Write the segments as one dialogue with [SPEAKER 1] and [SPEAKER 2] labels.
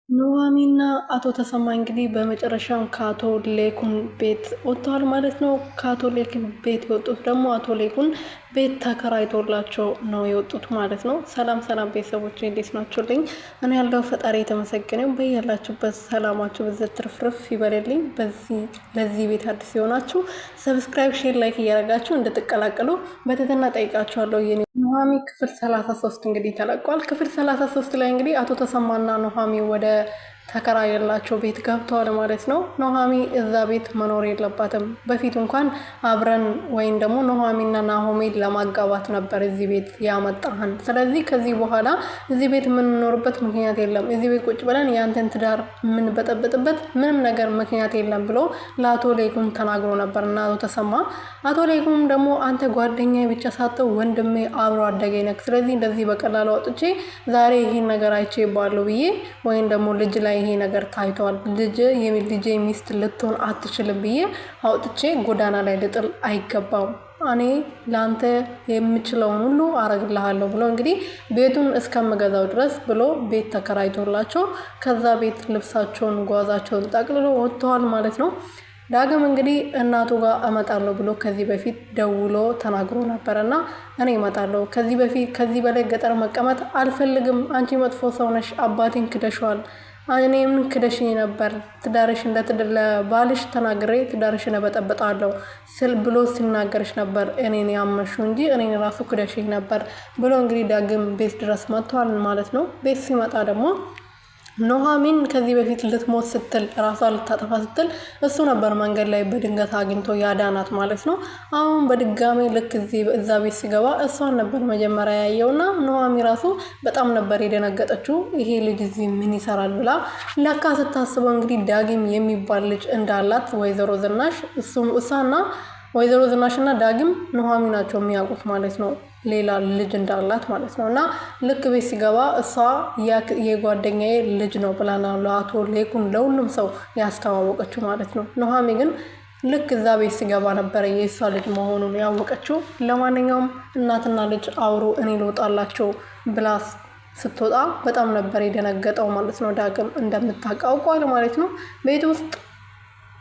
[SPEAKER 1] ኑሃሚንና አቶ ተሰማ እንግዲህ በመጨረሻም ከአቶ ሌኩን ቤት ወጥተዋል ማለት ነው። ከአቶ ሌኩን ቤት የወጡት ደግሞ አቶ ሌኩን ቤት ተከራይቶላቸው ነው የወጡት ማለት ነው። ሰላም ሰላም ቤተሰቦች እንዴት ናችሁልኝ? እኔ ያለው ፈጣሪ የተመሰገነው በያላችሁበት ሰላማችሁ ብዘት ትርፍርፍ ይበልልኝ። ለዚህ ቤት አዲስ የሆናችሁ ሰብስክራይብ፣ ሼር፣ ላይክ እያደረጋችሁ እንድትቀላቀሉ በትህትና ጠይቃችኋለሁ። ኑሃሚ ክፍል 33 እንግዲህ ተለቋል። ክፍል 33 ላይ እንግዲህ አቶ ተሰማና ኑሃሚ ወደ ተከራየላቸው ቤት ገብተዋል ማለት ነው። ኑሃሚ እዛ ቤት መኖር የለባትም። በፊት እንኳን አብረን ወይም ደግሞ ኑሃሚና ናሆሜን ለማጋባት ነበር እዚህ ቤት ያመጣህን። ስለዚህ ከዚህ በኋላ እዚህ ቤት የምንኖርበት ምክንያት የለም። እዚህ ቤት ቁጭ ብለን የአንተን ትዳር የምንበጠበጥበት ምንም ነገር ምክንያት የለም ብሎ ለአቶ ሌኩን ተናግሮ ነበር እና አቶ ተሰማ አቶ ሌኩም ደግሞ አንተ ጓደኛዬ ብቻ ሳትሆን ወንድሜ አብሮ አደገኝ ነክ፣ ስለዚህ እንደዚህ በቀላሉ አውጥቼ ዛሬ ይሄን ነገር አይቼ ባለው ብዬ ወይም ደግሞ ልጅ ላይ ይሄ ነገር ታይቷል፣ ልጄ ሚስት ልትሆን አትችልም ብዬ አውጥቼ ጎዳና ላይ ልጥል አይገባም። እኔ ላንተ የምችለውን ሁሉ አረግልሃለሁ ብሎ እንግዲህ ቤቱን እስከምገዛው ድረስ ብሎ ቤት ተከራይቶላቸው ከዛ ቤት ልብሳቸውን ጓዛቸውን ጠቅልሎ ወጥተዋል ማለት ነው። ዳግም እንግዲህ እናቱ ጋር እመጣለሁ ብሎ ከዚህ በፊት ደውሎ ተናግሮ ነበርና እኔ እመጣለሁ፣ ከዚህ በላይ ገጠር መቀመጥ አልፈልግም፣ አንቺ መጥፎ ሰው ነሽ፣ አባቴን ክደሽዋል፣ እኔም ክደሽኝ ነበር፣ ትዳርሽ ለባልሽ ተናግሬ ትዳርሽን እበጠብጣለሁ ስል ብሎ ሲናገርሽ ነበር እኔን ያመሹ እንጂ እኔን ራሱ ክደሽኝ ነበር ብሎ እንግዲህ ዳግም ቤት ድረስ መጥቷል ማለት ነው። ቤት ሲመጣ ደግሞ ኑሃሚን ከዚህ በፊት ልትሞት ስትል ራሷን ልታጠፋ ስትል እሱ ነበር መንገድ ላይ በድንገት አግኝቶ ያዳናት ማለት ነው። አሁን በድጋሚ ልክ እዛ ቤት ሲገባ እሷን ነበር መጀመሪያ ያየውና ኑሃሚን ራሱ በጣም ነበር የደነገጠችው። ይሄ ልጅ እዚህ ምን ይሰራል ብላ ለካ ስታስበው እንግዲህ ዳግም የሚባል ልጅ እንዳላት ወይዘሮ ዝናሽ እሷና ወይዘሮ ዝናሽና ዳግም ኑሃሚን ናቸው የሚያውቁት ማለት ነው፣ ሌላ ልጅ እንዳላት ማለት ነው። እና ልክ ቤት ሲገባ እሷ የጓደኛዬ ልጅ ነው ብላና ለአቶ ሌኩን ለሁሉም ሰው ያስተዋወቀችው ማለት ነው። ኑሃሚን ግን ልክ እዛ ቤት ሲገባ ነበረ የእሷ ልጅ መሆኑን ያወቀችው። ለማንኛውም እናትና ልጅ አውሮ እኔ ልወጣላቸው ብላ ስትወጣ በጣም ነበር የደነገጠው ማለት ነው። ዳግም እንደምታውቀው ማለት ነው። ቤት ውስጥ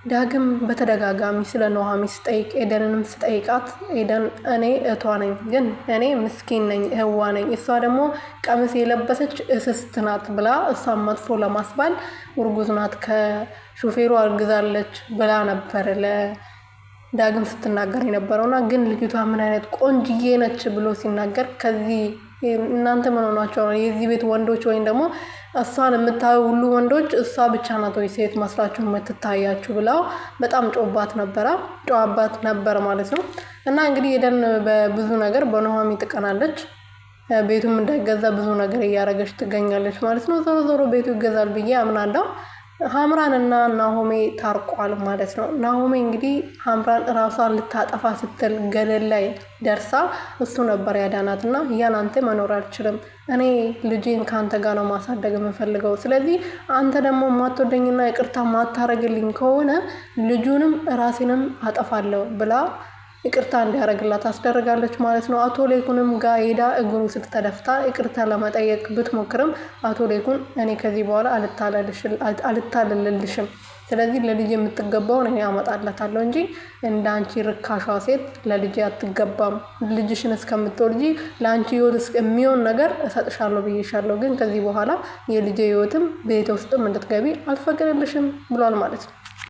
[SPEAKER 1] ዳግም በተደጋጋሚ ስለ ኑሃሚን ስጠይቅ ኤደንንም ስጠይቃት ኤደን እኔ እህቷ ነኝ፣ ግን እኔ ምስኪን ነኝ፣ እህዋ ነኝ፣ እሷ ደግሞ ቀሚስ የለበሰች እስስት ናት ብላ እሷን መጥፎ ለማስባል እርጉዝ ናት፣ ከሹፌሩ አርግዛለች ብላ ነበር ለዳግም ስትናገር የነበረውና ግን ልጅቷ ምን አይነት ቆንጅዬ ነች ብሎ ሲናገር ከዚህ እናንተ ምን ሆናችሁ ነው የዚህ ቤት ወንዶች ወይም ደግሞ እሷን የምታዩ ሁሉ ወንዶች እሷ ብቻ ናት ወይ ሴት መስላችሁ የምትታያችሁ ብላው በጣም ጮባት ነበር ማለት ነው። እና እንግዲህ ኤደን በብዙ ነገር በኑሃሚን ትቀናለች። ቤቱም እንዳይገዛ ብዙ ነገር እያደረገች ትገኛለች ማለት ነው። ዞሮ ቤቱ ይገዛል ብዬ አምናለሁ። ሀምራን እና ናሆሜ ታርቋል ማለት ነው። ናሆሜ እንግዲህ ሀምራን ራሷን ልታጠፋ ስትል ገደል ላይ ደርሳ እሱ ነበር ያዳናትና ያን አንተ መኖር አልችልም፣ እኔ ልጄን ካንተ ጋር ነው ማሳደግ የምፈልገው፣ ስለዚህ አንተ ደግሞ ማትወደኝና ይቅርታ ማታረግልኝ ከሆነ ልጁንም ራሴንም አጠፋለሁ ብላ ይቅርታ እንዲያደርግላት አስደርጋለች ማለት ነው። አቶ ሌኩንም ጋር ሄዳ እግሩ ስር ተደፍታ ይቅርታ ለመጠየቅ ብትሞክርም አቶ ሌኩን እኔ ከዚህ በኋላ አልታለልልሽም፣ ስለዚህ ለልጅ የምትገባውን እኔ አመጣላታለሁ እንጂ እንዳንቺ ርካሿ ሴት ለልጅ አትገባም፣ ልጅሽን እስከምትወልጂ ለአንቺ ህይወት የሚሆን ነገር እሰጥሻለሁ ብዬሻለሁ፣ ግን ከዚህ በኋላ የልጅ ህይወትም ቤት ውስጥም እንድትገቢ አልፈቅድልሽም ብሏል ማለት ነው።